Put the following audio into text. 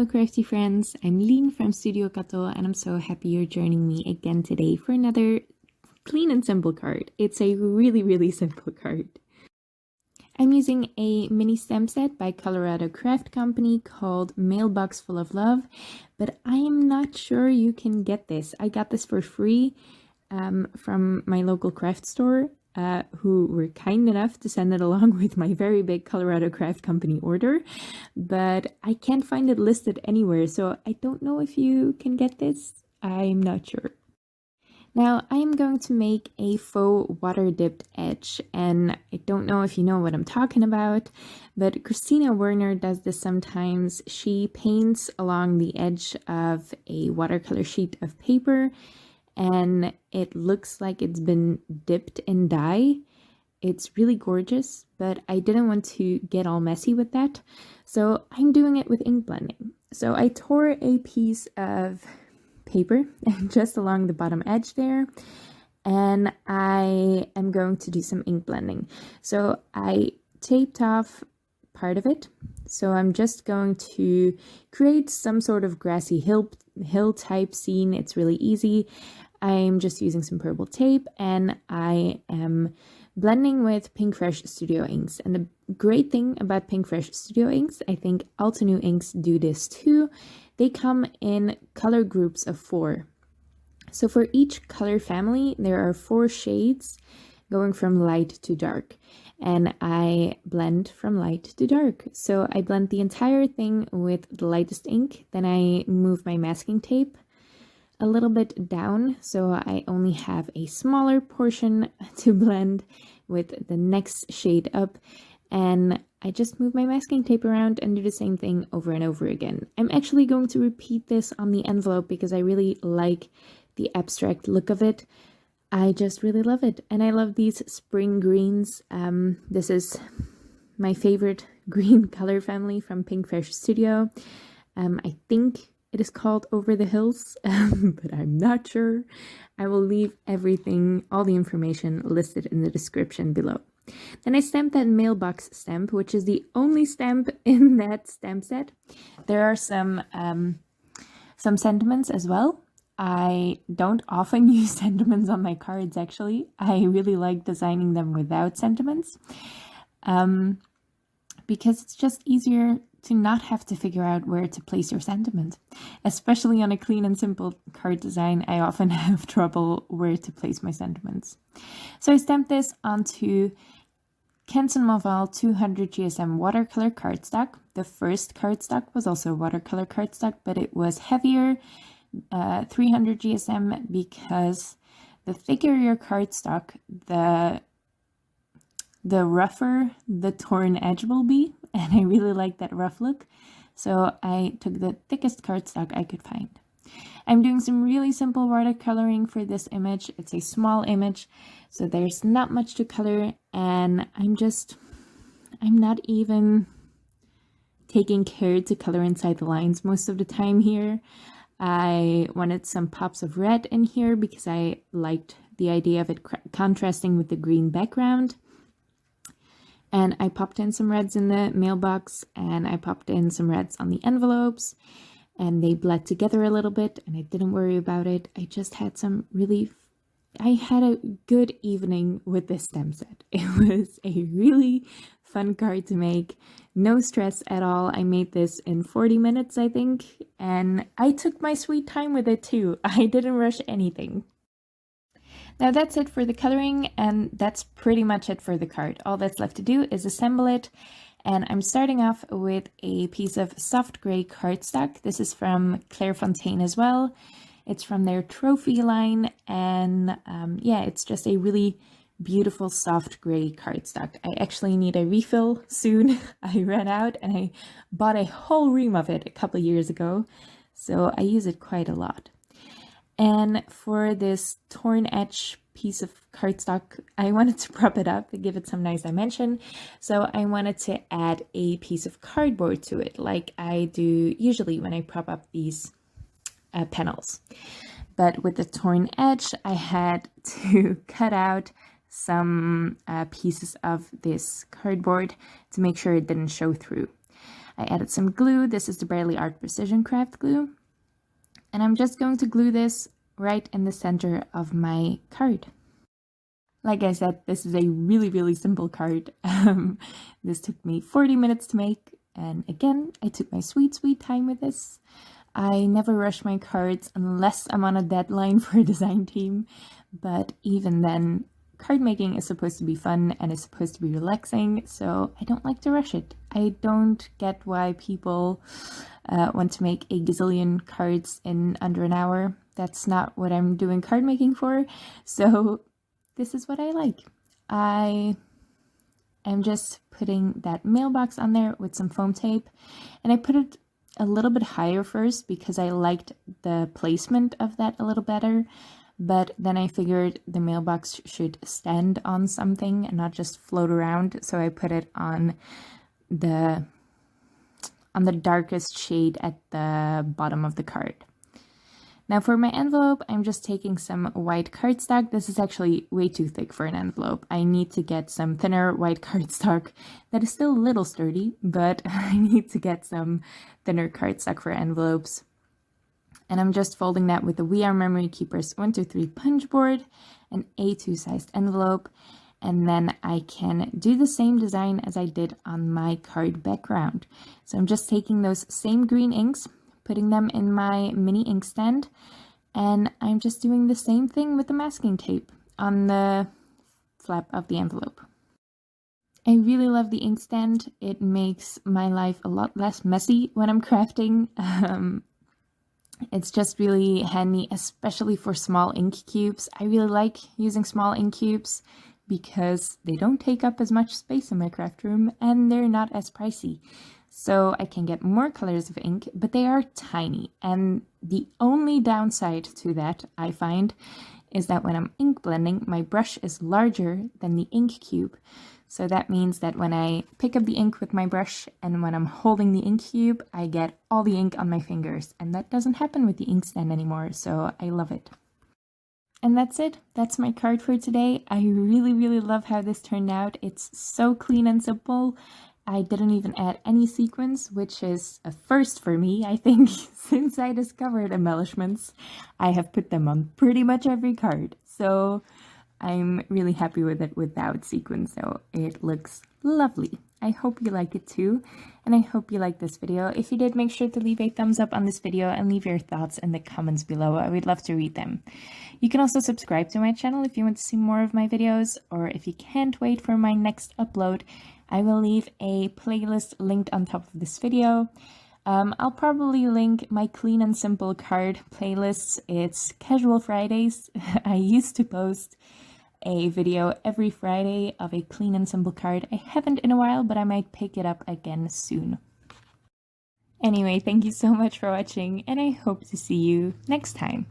Hello crafty friends, I'm Lien from Studio Kato and I'm so happy you're joining me again today for another clean and simple card. It's a really simple card. I'm using a mini stamp set by Colorado craft company called Mailbox Full of Love, but I am not sure you can get this. I got this for free from my local craft store, who were kind enough to send it along with my very big Colorado craft company order, but I can't find it listed anywhere, so I don't know if you can get this. I'm not sure. Now I am going to make a faux water dipped edge, and I don't know if you know what I'm talking about, but Christina Werner does this sometimes. She paints along the edge of a watercolor sheet of paper and it looks like it's been dipped in dye. It's really gorgeous, but I didn't want to get all messy with that, so I'm doing it with ink blending. So I tore a piece of paper just along the bottom edge there, and I am going to do some ink blending. So I taped off part of it, so I'm just going to create some sort of grassy hill type scene. It's really easy. I'm just using some purple tape and I am blending with Pinkfresh Studio inks. And the great thing about Pinkfresh Studio inks, I think Altenew inks do this too, they come in color groups of 4. So for each color family, there are 4 shades going from light to dark. And I blend from light to dark. So I blend the entire thing with the lightest ink. Then I move my masking tape a little bit down, so I only have a smaller portion to blend with the next shade up, and I just move my masking tape around and do the same thing over and over again. I'm actually going to repeat this on the envelope because I really like the abstract look of it. I just really love it, and I love these spring greens. This is my favorite green color family from Pinkfresh Studio. I think it is called Over the Hills, but I'm not sure. I will leave everything, all the information listed in the description below. Then I stamped that mailbox stamp, which is the only stamp in that stamp set. There are some sentiments as well. I don't often use sentiments on my cards, actually. I really like designing them without sentiments, because it's just easier to not have to figure out where to place your sentiment. Especially on a clean and simple card design, I often have trouble where to place my sentiments. So I stamped this onto Canson Montval 200 GSM watercolor cardstock. The first cardstock was also watercolor cardstock, but it was heavier, 300 GSM, because the thicker your cardstock, the rougher the torn edge will be, and I really like that rough look, so I took the thickest cardstock I could find. I'm doing some really simple watercoloring for this image. It's a small image, so there's not much to color, and I'm not even taking care to color inside the lines most of the time here. I wanted some pops of red in here because I liked the idea of it contrasting with the green background. And I popped in some reds in the mailbox, and I popped in some reds on the envelopes, and they bled together a little bit, and I didn't worry about it. I just had I had a good evening with this stamp set. It was a really fun card to make, no stress at all. I made this in 40 minutes, I think, and I took my sweet time with it too. I didn't rush anything. Now that's it for the coloring, and that's pretty much it for the card. All that's left to do is assemble it, and I'm starting off with a piece of soft gray cardstock. This is from Clairefontaine as well. It's from their Trophée line, and yeah, it's just a really beautiful soft gray cardstock. I actually need a refill soon. I ran out and I bought a whole ream of it a couple years ago, so I use it quite a lot. And for this torn edge piece of cardstock, I wanted to prop it up and give it some nice dimension. So I wanted to add a piece of cardboard to it, like I do usually when I prop up these panels. But with the torn edge, I had to cut out some pieces of this cardboard to make sure it didn't show through. I added some glue. This is the Bradley Art Precision Craft glue. And I'm just going to glue this right in the center of my card. Like I said, this is a really, really simple card. This took me 40 minutes to make. And again, I took my sweet, sweet time with this. I never rush my cards unless I'm on a deadline for a design team. But even then, card making is supposed to be fun and is supposed to be relaxing, so I don't like to rush it. I don't get why people want to make a gazillion cards in under an hour. That's not what I'm doing card making for, so this is what I like. I am just putting that mailbox on there with some foam tape, and I put it a little bit higher first because I liked the placement of that a little better. But then I figured the mailbox should stand on something and not just float around, so I put it on the darkest shade at the bottom of the card. Now for my envelope, I'm just taking some white cardstock. This is actually way too thick for an envelope. I need to get some thinner white cardstock that is still a little sturdy, but I need to get some thinner cardstock for envelopes. And I'm just folding that with the We Are Memory Keepers 123 punch board, an A2 sized envelope, and then I can do the same design as I did on my card background. So I'm just taking those same green inks, putting them in my mini ink stand, and I'm just doing the same thing with the masking tape on the flap of the envelope. I really love the ink stand. It makes my life a lot less messy when I'm crafting. It's just really handy, especially for small ink cubes. I really like using small ink cubes because they don't take up as much space in my craft room and they're not as pricey. So I can get more colors of ink, but they are tiny. And the only downside to that, I find, is that when I'm ink blending, my brush is larger than the ink cube. So that means that when I pick up the ink with my brush and when I'm holding the ink cube, I get all the ink on my fingers. And that doesn't happen with the ink stand anymore, so I love it. And that's it. That's my card for today. I really, really love how this turned out. It's so clean and simple. I didn't even add any sequins, which is a first for me, I think. Since I discovered embellishments, I have put them on pretty much every card. So I'm really happy with it without sequins, so it looks lovely. I hope you like it too, and I hope you like this video. If you did, make sure to leave a thumbs up on this video and leave your thoughts in the comments below. I would love to read them. You can also subscribe to my channel if you want to see more of my videos, or if you can't wait for my next upload, I will leave a playlist linked on top of this video. I'll probably link my clean and simple card playlists. It's Casual Fridays. I used to post a video every Friday of a clean and simple card. I haven't in a while, but I might pick it up again soon. Anyway, thank you so much for watching, and I hope to see you next time.